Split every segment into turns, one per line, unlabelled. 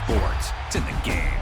sports. It's in the game.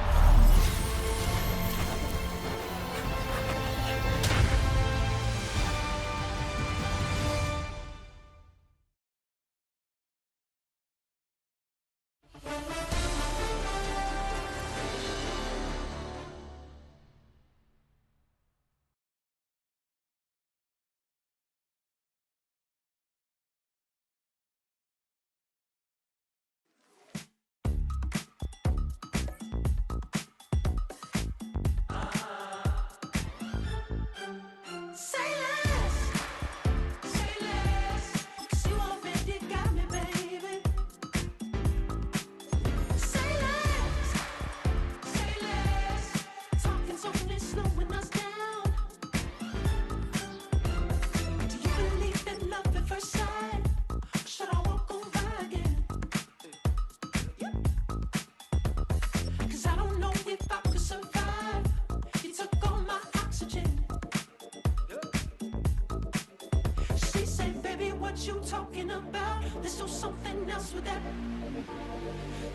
You talking about? Let's do something else with that.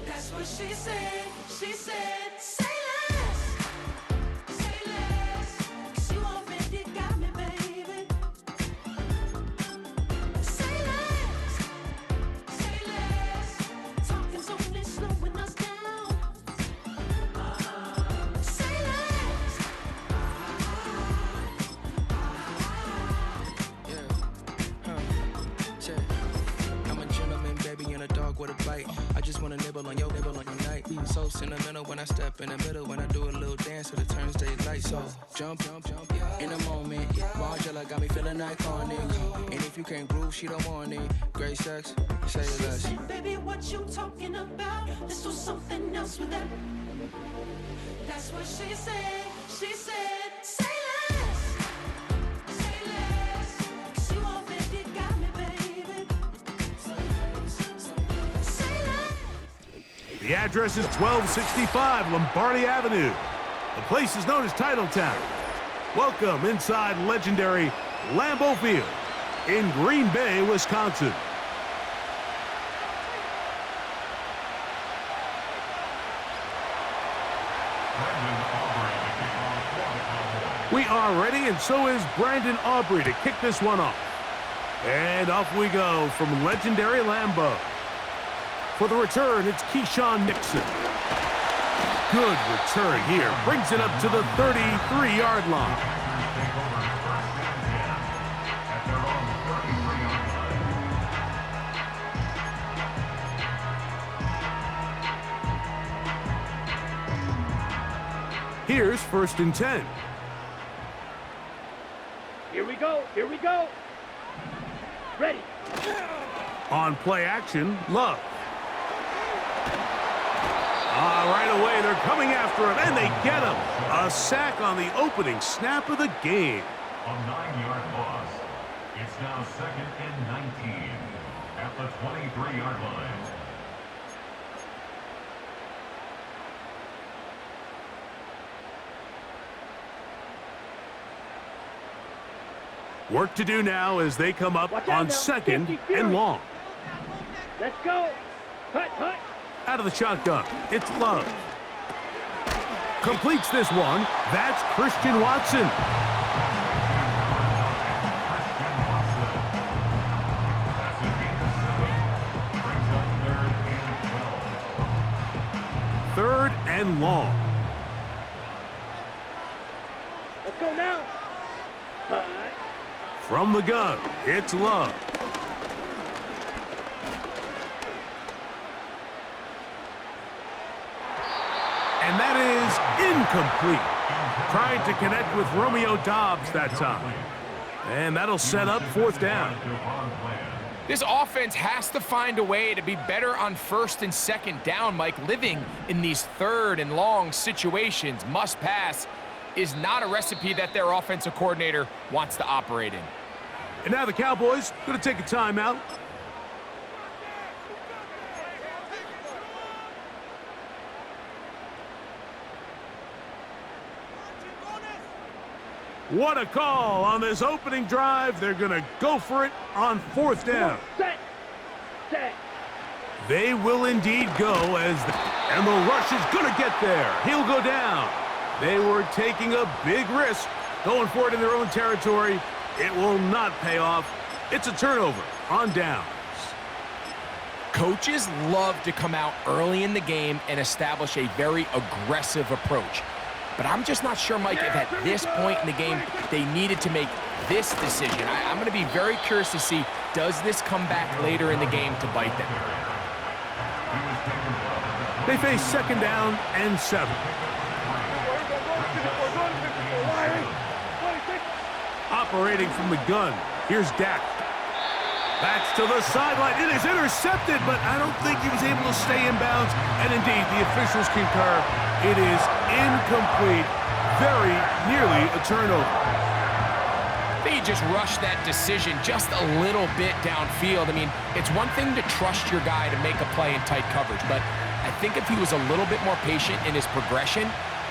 That's what she said. She said, say less. Say less. 'Cause you already got me, baby. Say less. Say less. Talking's only slowing us down. Say less.
I'm a gentleman, baby, and a dog with a bite. I just wanna nibble on your night. So sentimental when I step in the middle. When I do a little dance, till it turns daylight. So jump, in a moment. Margella got me feeling iconic. And if you can't groove, she don't want it. Great sex, say less.
She said, baby, what you talking about? Let's do something else with that. That's what she said. She said, say less. Say less. 'Cause you already got me, baby. Say less.
The address is 1265 Lombardi Avenue. The place is known as Titletown. Welcome inside legendary Lambeau Field in Green Bay, Wisconsin. We are ready, and so is Brandon Aubrey to kick this one off. And off we go from legendary Lambeau. For the return, it's Keyshawn Nixon. Good return here. Brings it up to the 33-yard line. Here's 1st and 10.
Here we go. Here we go. Ready.
On play action, Love. Right away, they're coming after him, and they get him. A sack on the opening snap of the game.
A 9-yard loss. It's now 2nd and 19 at the 23-yard line.
Work to do now as they come up on 2nd and long.
Let's go. Hut.
Out of the shotgun, it's Love. Completes this one. That's Christian Watson. Third and long.
Let's go now. Hut.
From the gun, it's Love. And that is incomplete. Trying to connect with Romeo Doubs that time. And that'll set up 4th down.
This offense has to find a way to be better on 1st and 2nd down, Mike. Living in these 3rd and long situations, must pass, is not a recipe that their offensive coordinator wants to operate in.
And now the Cowboys going to take a timeout. What a call on this opening drive. They're going to go for it on 4th down.
Set.
They will indeed go and the rush is going to get there. He'll go down. They were taking a big risk, going for it in their own territory. It will not pay off. It's a turnover on downs.
Coaches love to come out early in the game and establish a very aggressive approach. But I'm just not sure, Mike, if at this point in the game they needed to make this decision. I'm going to be very curious to see, does this come back later in the game to bite them?
They face 2nd down and 7. Operating from the gun, here's Dak. That's to the sideline. It is intercepted, but I don't think he was able to stay in bounds. And indeed, the officials concur. It is incomplete. Very nearly a turnover.
They just rushed that decision just a little bit downfield. I mean, it's one thing to trust your guy to make a play in tight coverage, but I think if he was a little bit more patient in his progression,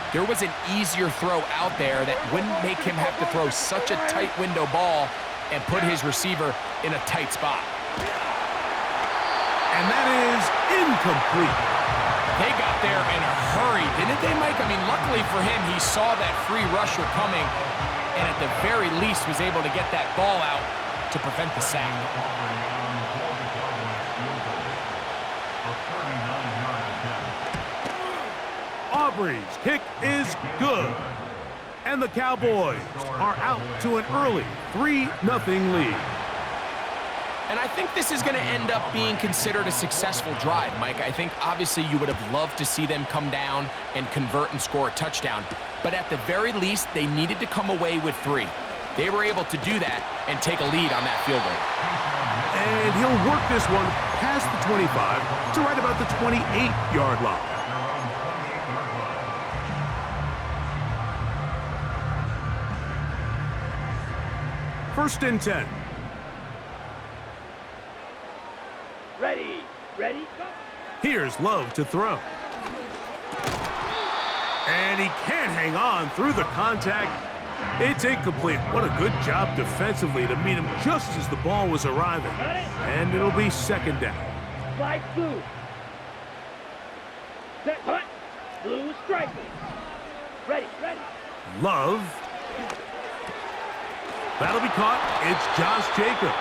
there was an easier throw out there that wouldn't make him have to throw such a tight window ball and put his receiver in a tight spot.
And that is incomplete.
They got there in a hurry, didn't they, Mike? I mean, luckily for him, he saw that free rusher coming and at the very least was able to get that ball out to prevent the sack.
Aubrey's kick is good. And the Cowboys are out to an early 3-0 lead.
And I think this is going to end up being considered a successful drive, Mike. I think obviously you would have loved to see them come down and convert and score a touchdown. But at the very least, they needed to come away with 3. They were able to do that and take a lead on that field goal.
And he'll work this one past the 25 to right about the 28-yard line. First and 10.
Ready, go.
Here's Love to throw. And he can't hang on through the contact. It's incomplete. What a good job defensively to meet him just as the ball was arriving. And it'll be 2nd down.
Slide blue. Set, hut. Blue striking. Ready.
Love. That'll be caught. It's Josh Jacobs.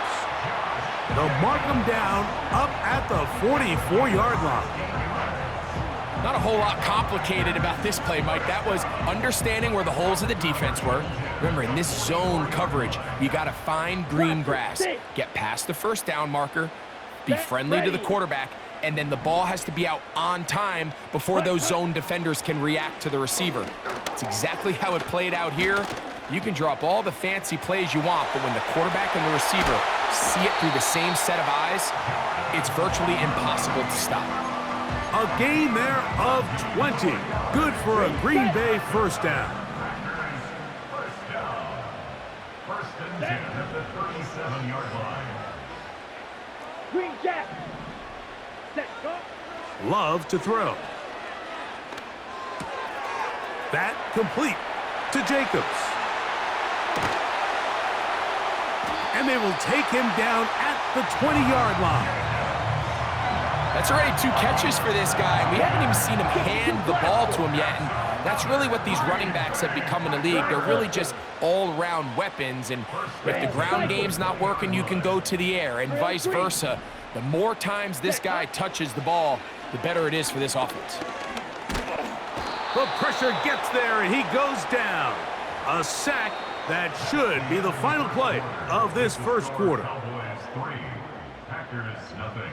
They'll mark him down up at the 44-yard line.
Not a whole lot complicated about this play, Mike. That was understanding where the holes of the defense were. Remember, in this zone coverage, you got to find green grass. Get past the 1st down marker, be friendly to the quarterback, and then the ball has to be out on time before those zone defenders can react to the receiver. It's exactly how it played out here. You can draw up all the fancy plays you want, but when the quarterback and the receiver see it through the same set of eyes, it's virtually impossible to stop.
A gain there of 20. Good for a Green Bay 1st down.
First and 10 at the 37-yard line.
Green Jack. Set, go.
Love to throw. That complete to Jacobs. And they will take him down at the 20-yard line.
That's already 2 catches for this guy. We haven't even seen him hand the ball to him yet. And that's really what these running backs have become in the league. They're really just all-around weapons. And if the ground game's not working, you can go to the air and vice versa. The more times this guy touches the ball, the better it is for this offense.
The pressure gets there, and he goes down. A sack that should be the final play of this first quarter.
Cowboys 3, Packers nothing.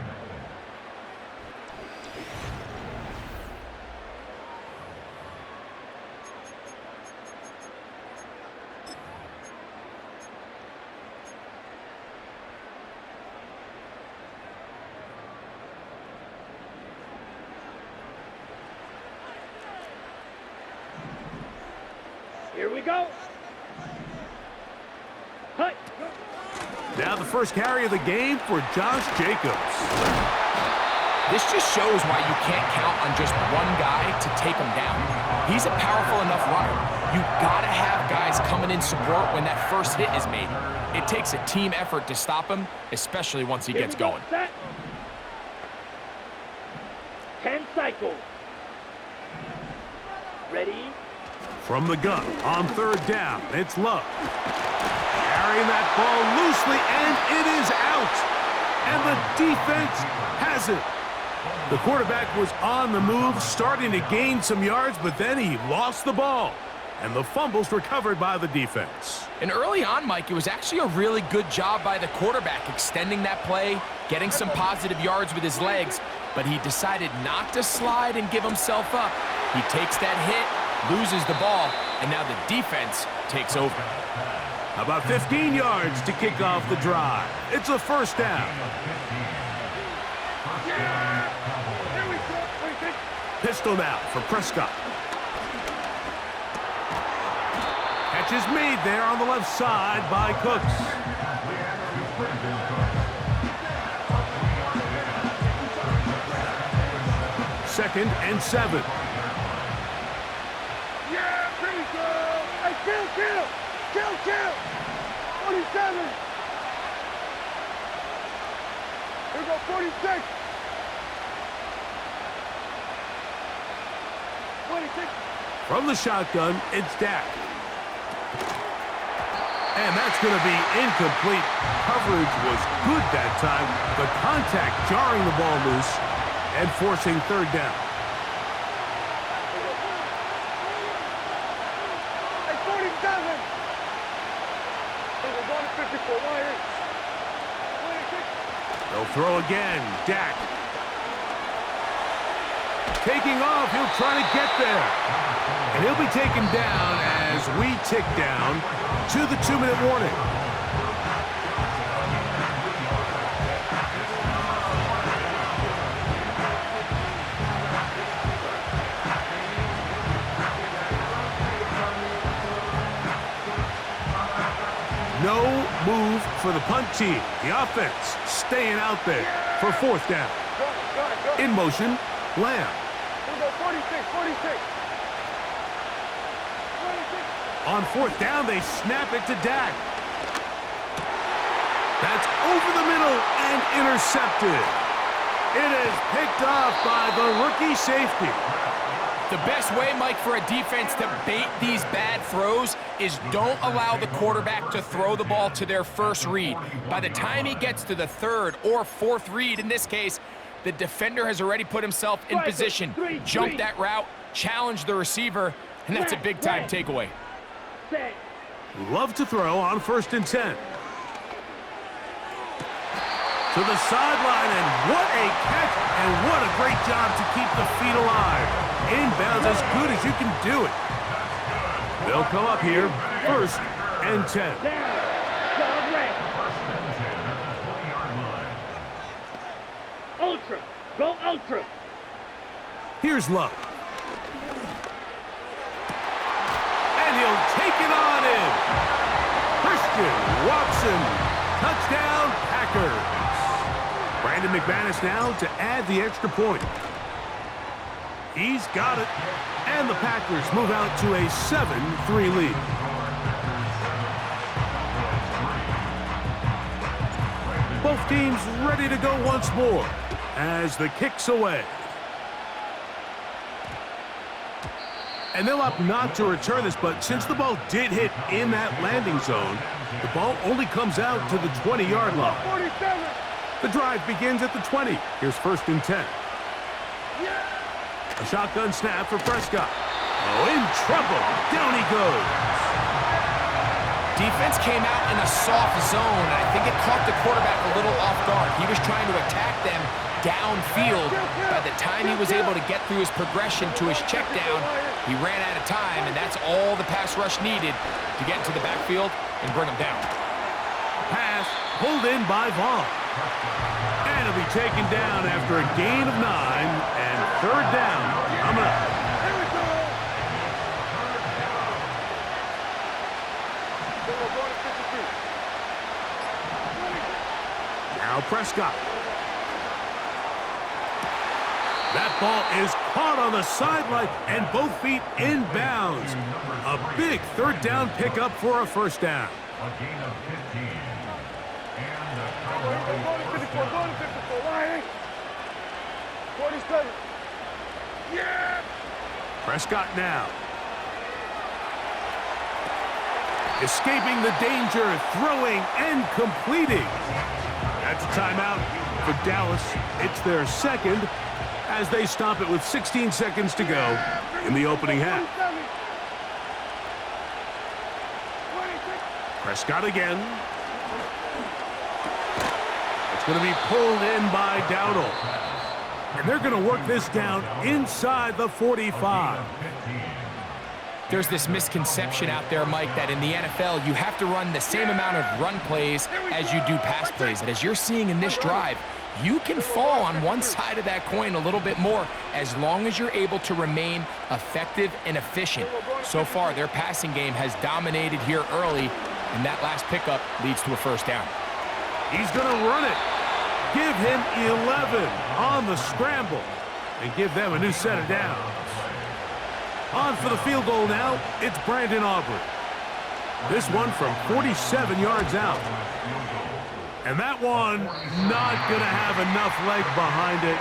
Here we go. Hut.
Now the first carry of the game for Josh Jacobs.
This just shows why you can't count on just one guy to take him down. He's a powerful enough runner. You gotta have guys coming in support when that first hit is made. It takes a team effort to stop him, especially once he gets going.
10 cycles. Ready?
From the gun on third down, it's Love. Carrying that ball loosely, and it is out. And the defense has it. The quarterback was on the move, starting to gain some yards, but then he lost the ball. And the fumble's recovered by the defense.
And early on, Mike, it was actually a really good job by the quarterback, extending that play, getting some positive yards with his legs, but he decided not to slide and give himself up. He takes that hit, loses the ball, and now the defense takes over.
About 15 yards to kick off the drive. It's a first down. Pistol now for Prescott. Catch is made there on the left side by Cooks. Second and 7.
Yeah, pretty good. Hey, kill. 47. Here we go, 46. 26.
From the shotgun, it's Dak. And that's going to be incomplete. Coverage was good that time. The contact jarring the ball loose and forcing third down.
Hey, 47. Hey, we're going to 54. 26.
They'll throw again. Dak. Taking off. He'll try to get there. And he'll be taken down as we tick down to the 2-minute warning. No move for the punt team. The offense staying out there for fourth down. In motion, Lamb.
Here we go, 46.
On fourth down, they snap it to Dak. That's over the middle and intercepted. It is picked off by the rookie safety.
The best way, Mike, for a defense to bait these bad throws is don't allow the quarterback to throw the ball to their first read. By the time he gets to the third or fourth read, in this case, the defender has already put himself in position, jump that route, challenge the receiver, and that's a big-time takeaway.
Love to throw on 1st and 10. To the sideline, and what a catch, and what a great job to keep the feet alive. Inbounds as good as you can do it. They'll come up here, 1st and 10.
Ultra. Go ultra.
Here's Love. And he'll take it on in. Christian Watson. Touchdown, Packers. Brandon McManus now to add the extra point. He's got it. And the Packers move out to a 7-3 lead. Both teams ready to go once more as the kick's away. And they'll opt not to return this, but since the ball did hit in that landing zone, the ball only comes out to the 20-yard line.
47.
The drive begins at the 20. Here's 1st and 10. A shotgun snap for Prescott. Oh, in trouble. Down he goes.
Defense came out in a soft zone, and I think it caught the quarterback a little off guard. He was trying to attack them downfield. By the time he was able to get through his progression to his check down, he ran out of time, and that's all the pass rush needed to get into the backfield and bring him down.
Pass pulled in by Vaughn. And it'll be taken down after a gain of 9 and 3rd down. Coming up.
Here we go. We're going to 52.
Now Prescott. That ball is caught on the sideline and both feet in bounds. A big 3rd down pickup for a 1st down.
A gain of 15. And the
Going to 54. Going to 54. Line. 47.
Prescott now. Escaping the danger, throwing and completing. That's a timeout for Dallas. It's their second as they stop it with 16 seconds to go in the opening half. Prescott again. It's going to be pulled in by Dowdle. And they're going to work this down inside the 45.
There's this misconception out there, Mike, that in the NFL, you have to run the same amount of run plays as you do pass plays. And as you're seeing in this drive, you can fall on one side of that coin a little bit more as long as you're able to remain effective and efficient. So far, their passing game has dominated here early, and that last pickup leads to a first down.
He's going to run it. Give him 11 on the scramble and give them a new set of downs. On for the field goal now, it's Brandon Aubrey. This one from 47 yards out. And that one not going to have enough leg behind it.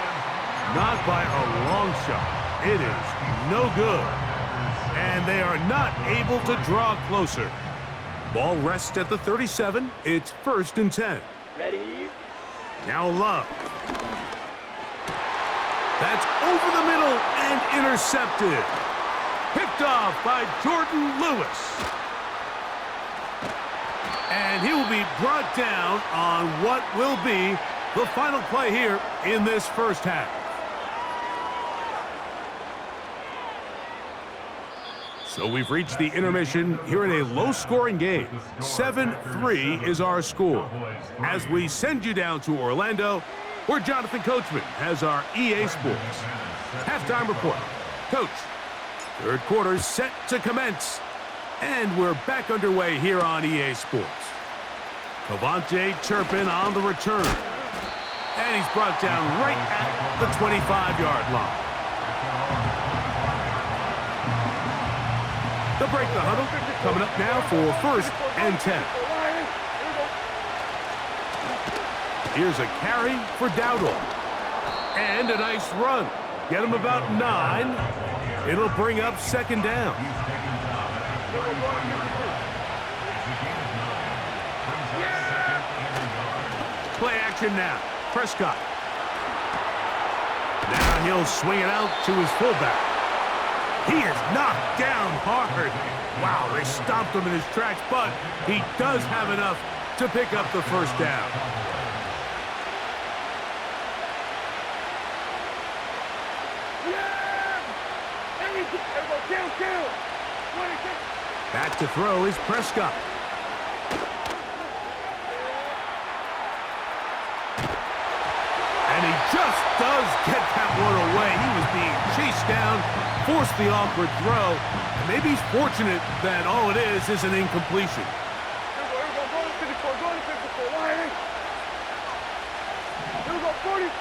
Not by a long shot. It is no good. And they are not able to draw closer. Ball rests at the 37. It's 1st and 10.
Ready?
Now Love. That's over the middle and intercepted. Picked off by Jordan Lewis. And he will be brought down on what will be the final play here in this first half. So we've reached the intermission here in a low-scoring game. 7-3 is our score. As we send you down to Orlando, where Jonathan Coachman has our EA Sports halftime report. Coach, third quarter set to commence, and we're back underway here on EA Sports. Cavante Turpin on the return, and he's brought down right at the 25-yard line. They'll break the huddle, coming up now for 1st and 10. Here's a carry for Dowdle. And a nice run. Get him about 9. It'll bring up 2nd down. Play action now. Prescott. Now he'll swing it out to his fullback. He is knocked down hard. Wow, they stomped him in his tracks, but he does have enough to pick up the first down. Back to throw is Prescott. And he just does get that one away. He was being chased down, forced the awkward throw, and maybe he's fortunate that all it is an incompletion.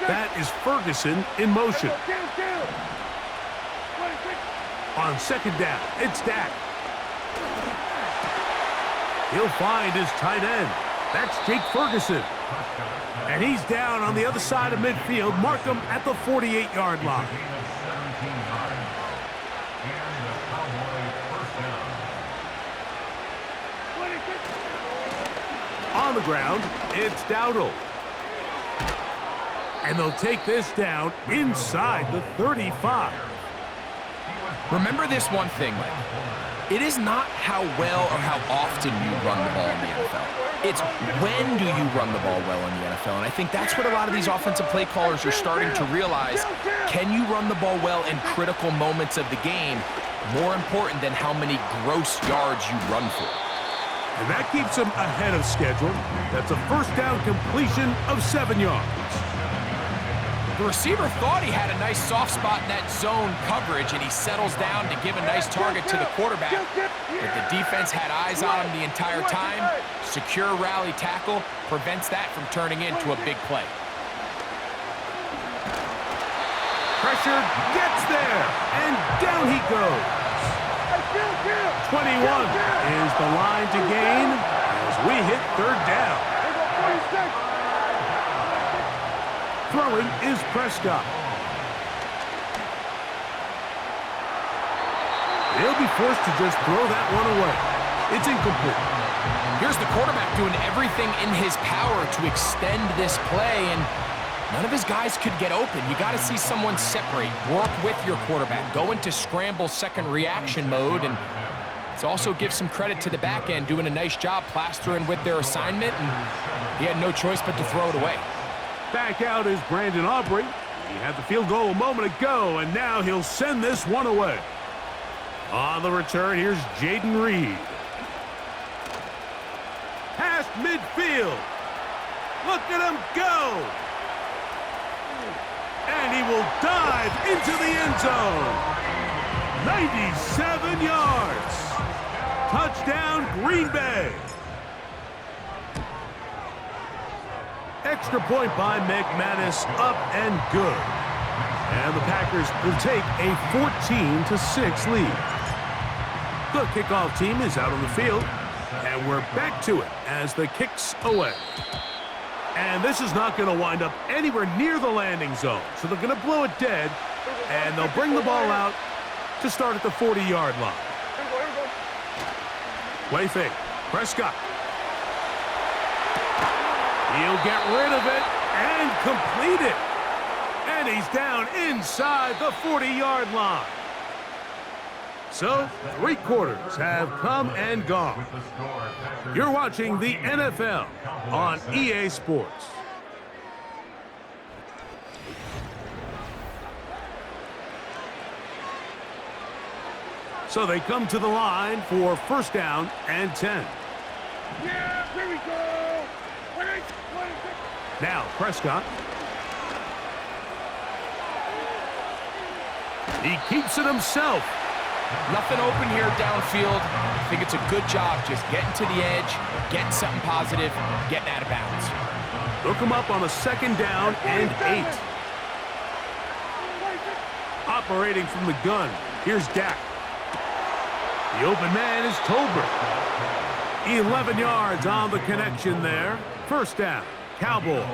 That is Ferguson in motion. On 2nd down, it's Dak. He'll find his tight end. That's Jake Ferguson. And he's down on the other side of midfield. Mark him at the 48-yard line. On the ground, it's Dowdle. And they'll take this down inside the 35.
Remember this one thing, Mike. It is not how well or how often you run the ball in the NFL. It's when do you run the ball well in the NFL. And I think that's what a lot of these offensive play callers are starting to realize. Can you run the ball well in critical moments of the game? More important than how many gross yards you run for.
And that keeps him ahead of schedule. That's a first down completion of 7 yards.
The receiver thought he had a nice soft spot in that zone coverage, and he settles down to give a nice target to the quarterback. But the defense had eyes on him the entire time. Secure rally tackle prevents that from turning into a big play.
Pressure gets there, and down he goes. 21 is the line to gain as we hit 3rd down. Throwing is Prescott. he'll be forced to just throw that one away. It's incomplete.
Here's the quarterback doing everything in his power to extend this play, and none of his guys could get open. You got to see someone separate, work with your quarterback, go into scramble second reaction mode, and it also gives some credit to the back end doing a nice job plastering with their assignment, and he had no choice but to throw it away.
Back out is Brandon Aubrey. He had the field goal a moment ago, and now he'll send this one away. On the return, here's Jaden Reed. Past midfield. Look at him go. And he will dive into the end zone. 97 yards. Touchdown, Green Bay. Extra point by McManus, up and good. And the Packers will take a 14-6 lead. The kickoff team is out on the field, and we're back to it as the kick's away. And this is not going to wind up anywhere near the landing zone, so they're going to blow it dead, and they'll bring the ball out to start at the 40-yard line. Play fake. Prescott. He'll get rid of it and complete it. And he's down inside the 40-yard line. So, 3 quarters have come and gone. You're watching the NFL on EA Sports. So they come to the line for first down and 10.
Yeah, here we go. 26.
Now Prescott. He keeps it himself.
Nothing open here downfield. I think it's a good job just getting to the edge, getting something positive, getting out of bounds.
Look him up on a second down and 8. Operating from the gun, here's Dak. The open man is Tolbert. 11 yards on the connection there. First down, Cowboys.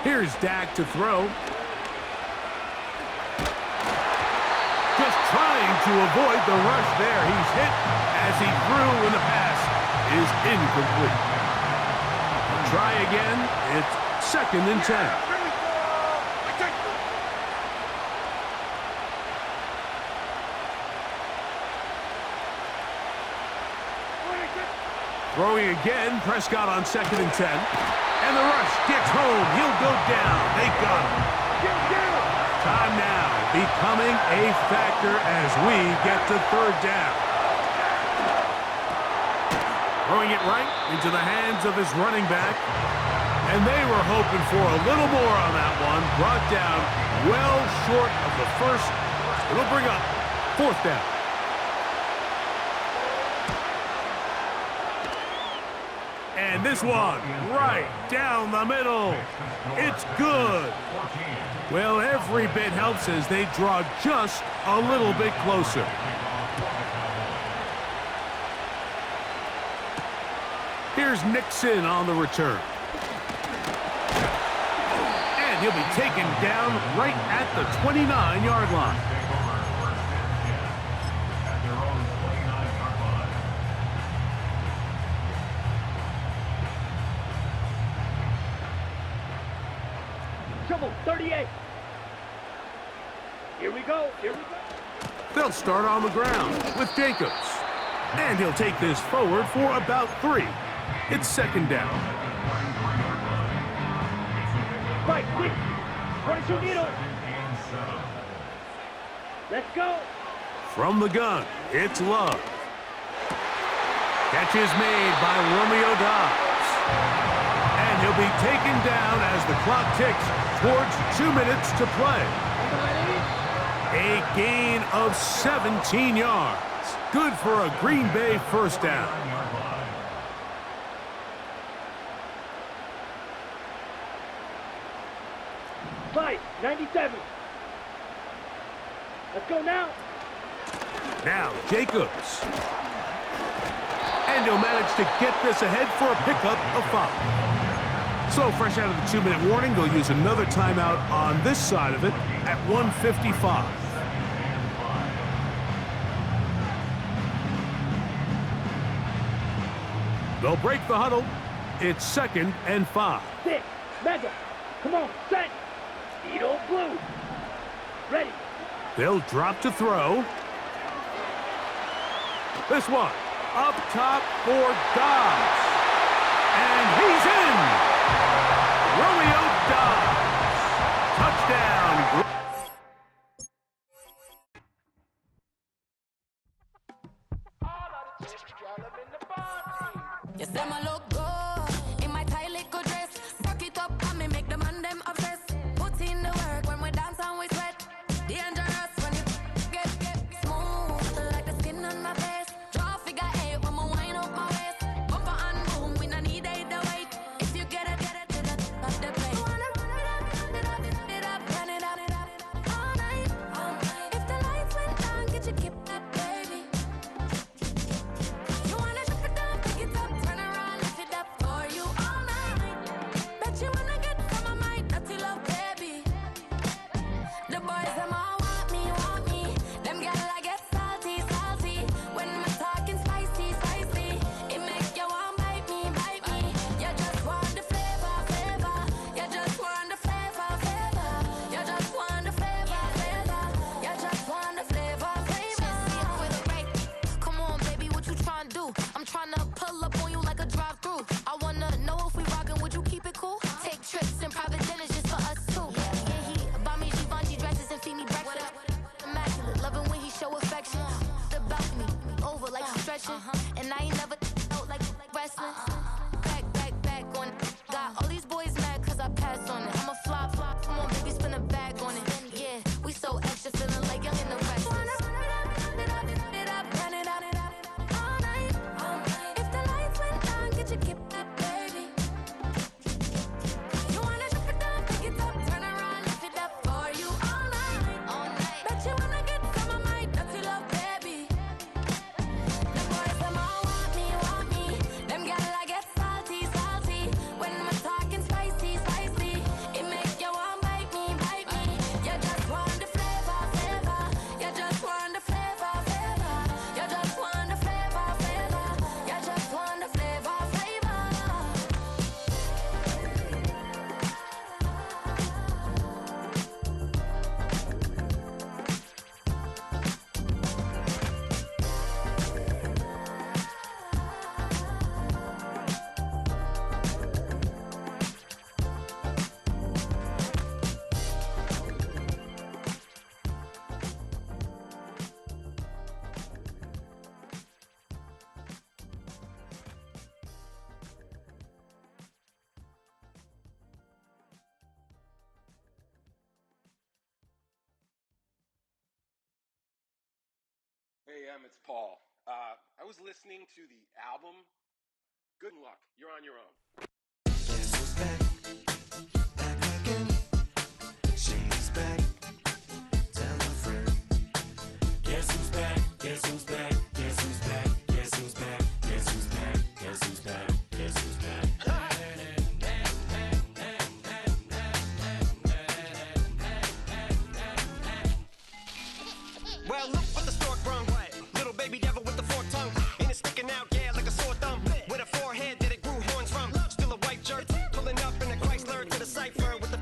Here's Dak to throw. Just trying to avoid the rush there. He's hit as he threw, and the pass is incomplete. Try again. It's second and 10. Throwing again, Prescott on second and 10. And the rush gets home. He'll go down. They got him. Time now becoming a factor as we get to third down. Throwing it right into the hands of his running back. And they were hoping for a little more on that one. Brought down well short of the first. It'll bring up fourth down. And this one, right down the middle. It's good. Well, every bit helps as they draw just a little bit closer. Here's Nixon on the return. And he'll be taken down right at the 29-yard line.
Trouble, 38. Here we go.
They'll start on the ground with Jacobs. And he'll take this forward for about 3. It's second down.
Right, quick. 22 needle. Let's go.
From the gun, it's Love. Catch is made by Romeo Dobbs. And he'll be taken down as the clock ticks towards 2 minutes to play. A gain of 17 yards. Good for a Green Bay first down.
Fight, 97. Let's go now.
Now, Jacobs. And he'll manage to get this ahead for a pickup of 5. So fresh out of the 2-minute warning, they'll use another timeout on this side of it at 1:55. They'll break the huddle. It's 2nd and 5.
Sit. Mega. Come on. Set. Speedo blue. Ready.
They'll drop to throw. This one up top for Dobbs. And he's in. Romeo Dobbs. Touchdown.
You say my look good in my tight little dress. Rock it up and me make the man them obsessed. Put in the work when we dance and we sweat. Dangerous when you get smooth like the skin on my face. Draw figure 8 when we wind up my waist. Bumper and boom, we no need the wait. If you get it, off the plate. Wanna run it up, run it up, all night. If the lights went down, get you keep that baby. You wanna drop it down, pick it up, turn around, lift it up for you all night. Bet you wanna get some of my dirty love, baby. The boys them all want me. Them gyal I get salty. When me talking spicy. It make you want bite me. You just want the flavor. You just want the flavor. You just want the flavor. You just want the flavor. With a break. Come on, baby, what you tryna do? I'm tryna pull up on you like a drive-through. I wanna know if we rockin', would you keep it cool? Take trips and private dinners just for us two. Yeah, he buy me Givenchy dresses and feed me breakfast. Immaculate, loving when he show affection. The balcony, over like stretching. And I ain't never out like wrestling. Back on it. Got all these boys mad cause I passed on it. I'm a flop. Come on, baby, spin a bag on it. Yeah, we so extra, feeling like young and the rest. Run it up, all night. If the lights went down, get you keep that baby. You wanna drop it down, pick it up, turn around, lift it up for you all night. Bet you wanna get some of my dirty love, baby. The boys them all want me. Them gyal I get salty. When me talking spicy. It make you want bite me. You just want the flavor. You just want the flavor. You just want the flavor. You just want the flavor.
Hey, it's Paul. I was listening to the album. Good luck. You're on your own.
Guess who's back? Back again. She's back. Tell a friend. Guess who's back? Guess who's back? Guess who's back? Guess who's back? Guess who's back? Guess who's back? Guess who's back?
Well, look what the stork brung. Little baby devil with the forked tongue. And it's sticking out, yeah, like a sore thumb. With a forehead that it grew horns from. Still a white jerk. Pulling up in a Chrysler to the cipher with the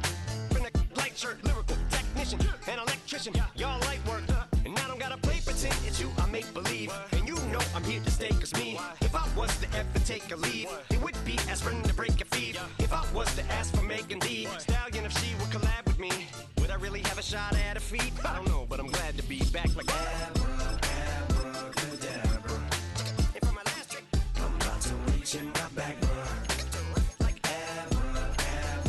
in a light shirt. Lyrical technician and electrician. Y'all light work. And I don't gotta play pretend it's you, I make believe. And you know I'm here to stay, cause me, if I was to ever take a leave, it would be aspirin to break a feed. If I was to ask for Megan D Stallion, if she would collab with me, would I really have a shot at a feat? I don't know, but I'm glad to be back like
Abracadabra.
And for my last trick,
I'm about to reach in my back, like abracadabra.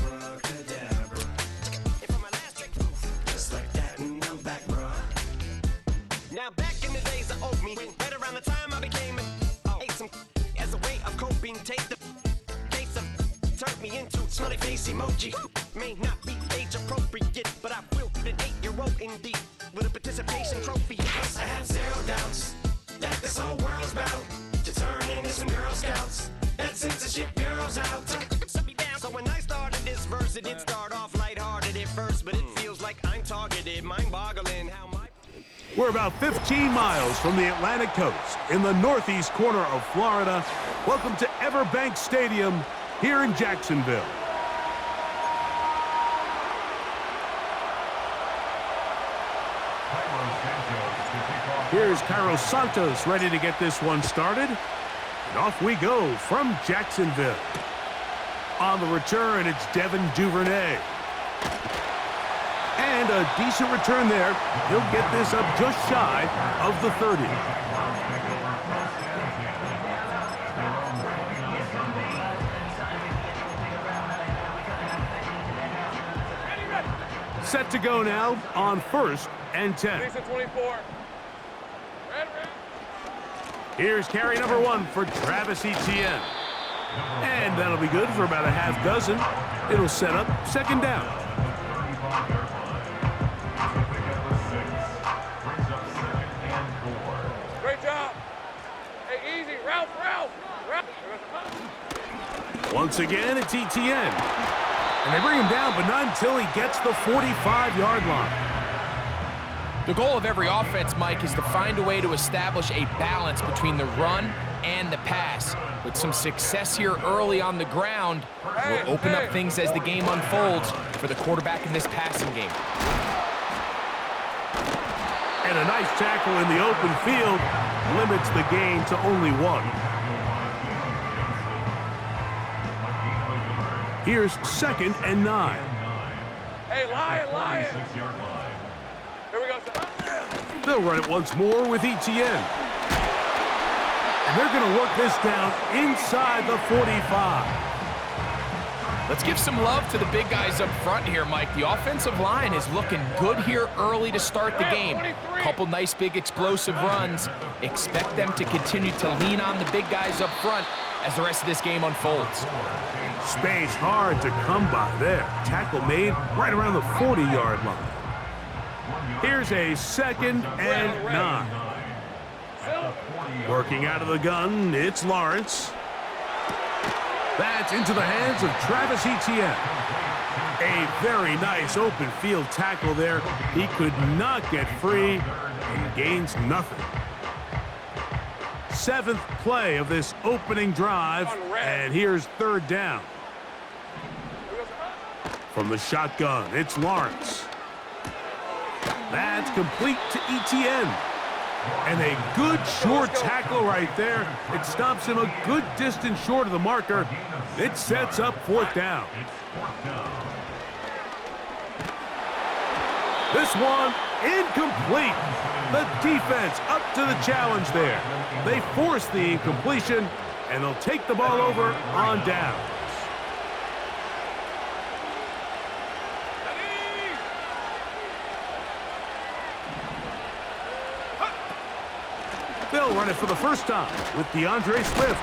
and for my last trick,
Just like that, and I'm back,
now back in the days of owed me, right around the time I became ate some as a way of coping. Take the case of turned me into smiley face emoji. May not be age appropriate, but I will be an 8-year-old indeed with a participation trophy.
I have zero doubts that this whole world's bound to turn into some Girl Scouts. That censorship bureau's out.
Shut me down. So when I start
We're about 15 miles from the Atlantic coast in the northeast corner of Florida. Welcome to Everbank Stadium here in Jacksonville. Here's Cairo Santos ready to get this one started. And off we go from Jacksonville. On the return, it's Devin Duvernay. And a decent return there. He'll get this up just shy of the 30. Set to go now on 1st and 10. Here's carry number 1 for Travis Etienne. And that'll be good for about a half dozen. It'll set up 2nd down.
Great job. Hey, easy. Ralph.
Once again, it's Etienne. And they bring him down, but not until he gets the 45-yard line.
The goal of every offense, Mike, is to find a way to establish a balance between the run and the pass. With some success here early on the ground, will open up things as the game unfolds for the quarterback in this passing game.
And a nice tackle in the open field limits the gain to only 1. Here's 2nd and 9.
Hey, Lion. Here we go.
They'll run it once more with Etienne. And they're going to work this down inside the 45.
Let's give some love to the big guys up front here, Mike. The offensive line is looking good here early to start the game. Couple nice big explosive runs. Expect them to continue to lean on the big guys up front as the rest of this game unfolds.
Space hard to come by there. Tackle made right around the 40-yard line. Here's a 2nd and 9. Working out of the gun, it's Lawrence. That's into the hands of Travis Etienne. A very nice open field tackle there. He could not get free and gains nothing. 7th play of this opening drive, and here's 3rd down. From the shotgun, it's Lawrence. That's complete to Etienne. And a good short tackle right there. It stops him a good distance short of the marker. It sets up 4th down. This one incomplete. The defense up to the challenge there. They force the incompletion, and they'll take the ball over on downs. They'll run it for the first time with DeAndre Swift.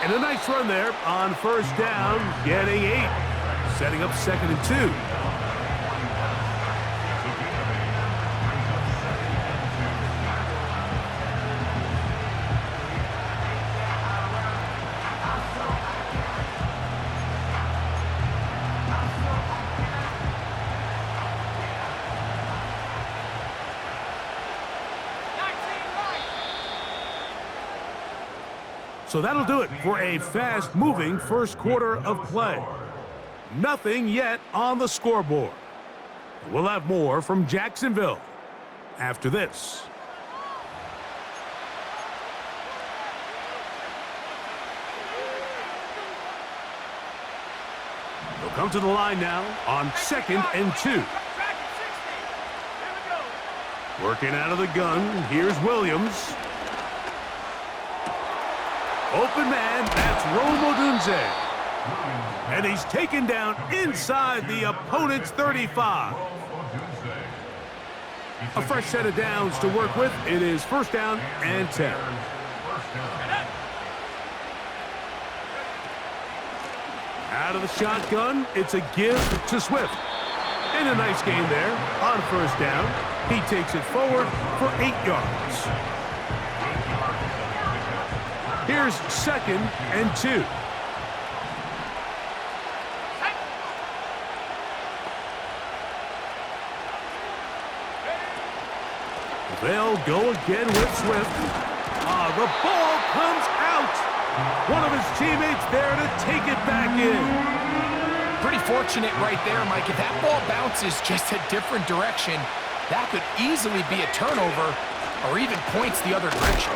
And a nice run there on 1st down, getting 8. Setting up 2nd and 2. So that'll do it for a fast-moving first quarter of play. Nothing yet on the scoreboard. We'll have more from Jacksonville after this. They'll come to the line now on 2nd and 2. Working out of the gun, here's Williams. Open man, that's Rome Odunze. And he's taken down inside the opponent's 35. A fresh set of downs to work with. It is 1st down and 10. Out of the shotgun, it's a give to Swift. And a nice gain there on 1st down. He takes it forward for 8 yards. Here's 2nd and 2. They'll go again with Swift. The ball comes out. One of his teammates there to take it back in.
Pretty fortunate right there, Mike. If that ball bounces just a different direction, that could easily be a turnover or even points the other direction.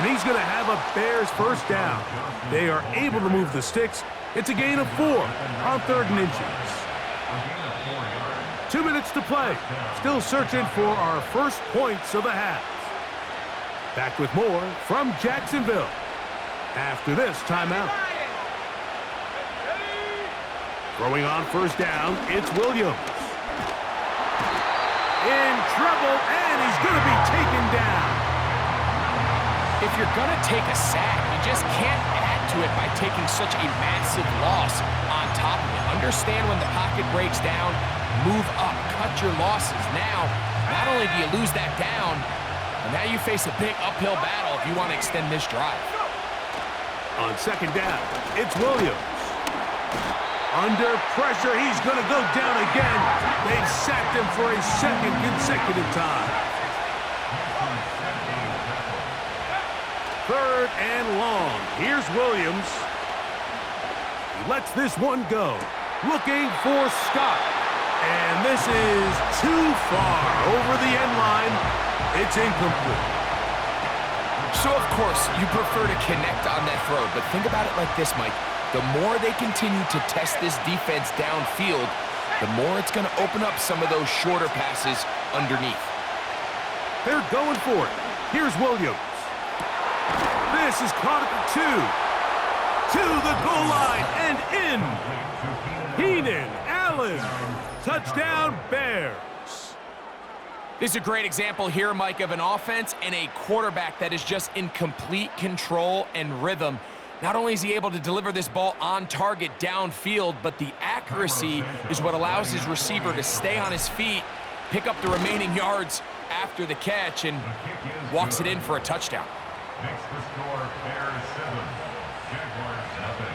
And he's going to have a Bears first down. They are able to move the sticks. It's a gain of 4 on 3rd and inches. 2 minutes to play. Still searching for our first points of the half. Back with more from Jacksonville after this timeout. Throwing on first down, it's Williams. In trouble, and he's going to be taken down.
If you're going to take a sack, you just can't add to it by taking such a massive loss on top of it. Understand when the pocket breaks down, move up, cut your losses. Now, not only do you lose that down, but now you face a big uphill battle if you want to extend this drive.
On second down, it's Williams. Under pressure, he's going to go down again. They've sacked him for a second consecutive time. 3rd and long. Here's Williams. He lets this one go. Looking for Scott. And this is too far over the end line. It's incomplete.
So, of course, you prefer to connect on that throw, but think about it like this, Mike. The more they continue to test this defense downfield, the more it's going to open up some of those shorter passes underneath.
They're going for it. Here's Williams. This is caught at the 2. To the goal line and in. Keenan Allen. Touchdown, Bears.
This is a great example here, Mike, of an offense and a quarterback that is just in complete control and rhythm. Not only is he able to deliver this ball on target downfield, but the accuracy is what allows his receiver to stay on his feet, pick up the remaining yards after the catch, and walks it in for a touchdown.
Makes the score Bears 7, Jaguars nothing.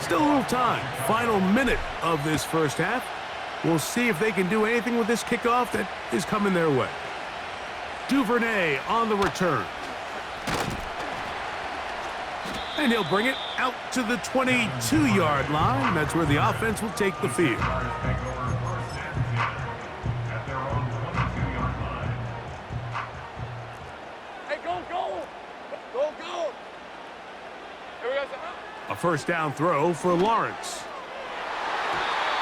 Still a little time. Final minute of this first half. We'll see if they can do anything with this kickoff that is coming their way. Duvernay on the return. And he'll bring it out to the 22-yard line. That's where the offense will take the field.
Hey, go! Go! Here we go.
A first down throw for Lawrence.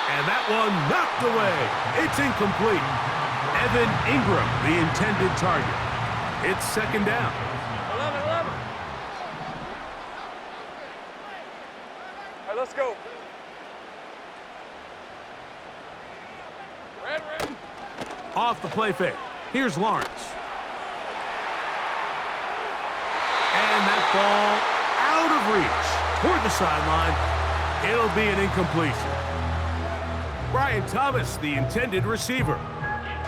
And that one knocked away. It's incomplete. Evan Ingram, the intended target. It's second down.
11. All right, let's go. Red.
Off the play fake. Here's Lawrence. And that ball out of reach toward the sideline. It'll be an incompletion. Brian Thomas, the intended receiver.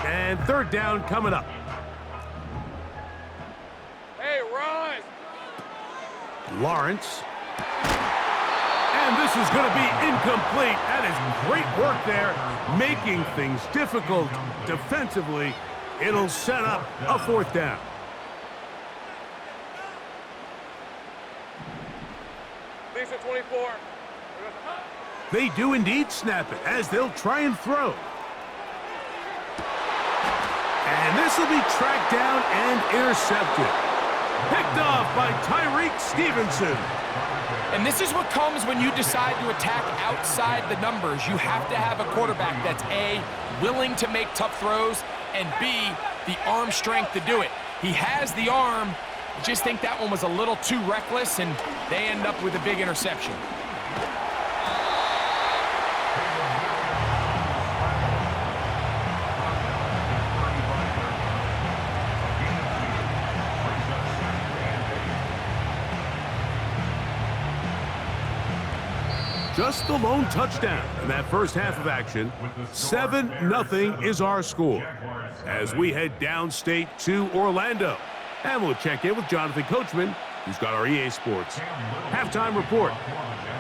And third down coming up.
Hey, run!
Lawrence. And this is going to be incomplete. That is great work there, making things difficult defensively. It'll set up a fourth down.
Lisa 24.
They do indeed snap it as they'll try and throw. And this will be tracked down and intercepted. Picked off by Tyreek Stevenson.
And this is what comes when you decide to attack outside the numbers. You have to have a quarterback that's A, willing to make tough throws, and B, the arm strength to do it. He has the arm. I just think that one was a little too reckless, and they end up with a big interception.
Just the lone touchdown in that first half of action. 7-0 is our score as we head downstate to Orlando. And we'll check in with Jonathan Coachman who's got our EA Sports halftime report.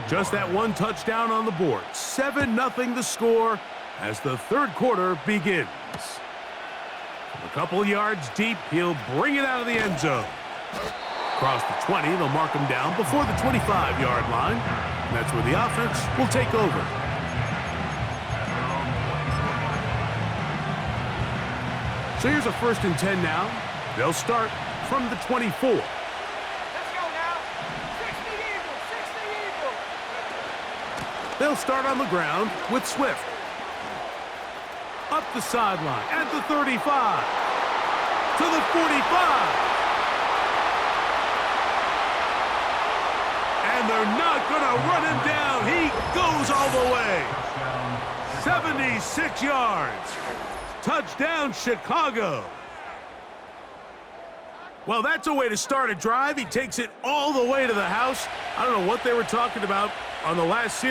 Just that one touchdown on the board. 7-0 the score as the third quarter begins. From a couple yards deep, he'll bring it out of the end zone. Across the 20, they'll mark him down before the 25-yard line. And that's where the offense will take over. So here's a 1st and 10 now. They'll start from the 24.
Let's go now. 60 Eagles, 60 Eagles.
They'll start on the ground with Swift. Up the sideline at the 35. To the 45. And they're not going to run him down. He goes all the way. 76 yards. Touchdown, Chicago. Well, that's a way to start a drive. He takes it all the way to the house. I don't know what they were talking about on the last series.